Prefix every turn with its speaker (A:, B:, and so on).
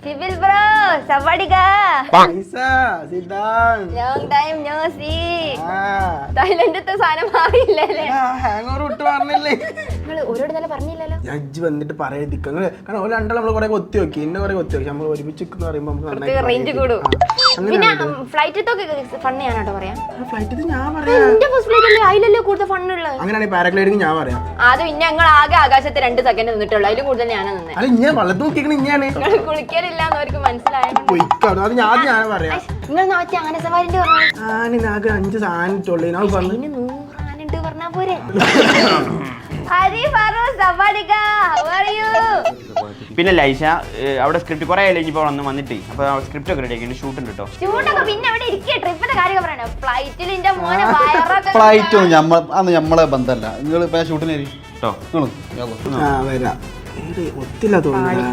A: Civil bro, sawadika.
B: Lisa, sit down.
A: Long time no see. Thailand-ത്തെ സാധനം മാറിയില്ലല്ലേ?
B: ഹാങ്ങോവർ വിട്ട് പറഞ്ഞില്ലേ?
A: നിങ്ങൾ ഓരോട് തന്നെ പറഞ്ഞില്ലല്ലോ.
B: ജഡ്ജ് വന്നിട്ട് പറയാതിരിക്കുക. കാരണം ഓരോ രണ്ടാൾ നമ്മൾ കുറെ കൊത്തി നോക്കി, ഇന്നെ കുറെ കൊത്തി നോക്കി. നമ്മൾ ഒരുമിച്ച് എന്ന് പറയുമ്പോൾ
A: റേഞ്ച് കൂടും. പിന്നെ ഫ്ലൈറ്റിത്തൊക്കെ ഫണ്ണിയാണ് കേട്ടോ പറയാം.
B: ഫ്ലൈറ്റിൽ ഞാൻ പറയാം.
A: എന്റെ ഫസ്റ്റ് ഫ്ലൈറ്റ് അതിലല്ലേ കൂടുതൽ ഫണ്ണുള്ളത്.
B: അങ്ങനെയാണെങ്കിൽ പാരഗ്ലൈഡിങ് ഞാൻ പറയാം.
A: അത് പിന്നെ ഞങ്ങൾ ആകെ ആകാശത്ത് 2 സെക്കൻഡ് നിന്നിട്ടുള്ളൂ. അതിലും കൂടുതൽ ഞാനാ നിന്നെ.
B: അല്ല ഞാൻ വള്ളത്ത് നോക്കിക്കണ ഇഞ്ഞാണ്.
A: നിങ്ങൾ കുളിക്കാറില്ലാന്ന് അവർക്ക് മനസ്സിലായത്.
B: അത് ഞാൻ പറയാം.
A: നിങ്ങൾ നാട്ടി ആന സവാരിന്റെ പറഞ്ഞു.
B: ആനക്ക് 5 സാധനം ഇട്ടുള്ളൂ. ഞാൻ പറഞ്ഞു
A: 100 ആനുണ്ട് പറഞ്ഞാ പോരെ.
C: പിന്നെ ലൈഷ അവിടെ സ്ക്രിപ്റ്റ് കുറെ ഇപ്പോൾ വന്നിട്ട് അപ്പൊ സ്ക്രിപ്റ്റ് ഒക്കെ റെഡി ആക്കി ഷൂട്ട് ഉണ്ട് കേട്ടോ.
A: പിന്നെ അവിടെ ട്രിപ്പിന്റെ കാര്യം പറയണോ. ഫ്ലൈറ്റിൽ
D: ഫ്ലൈറ്റോ നമ്മളെ ബന്ധമല്ല. നിങ്ങൾ ഷൂട്ടിന് കേട്ടോ
B: വരാം. ഒത്തില്ല തോന്നുന്നു.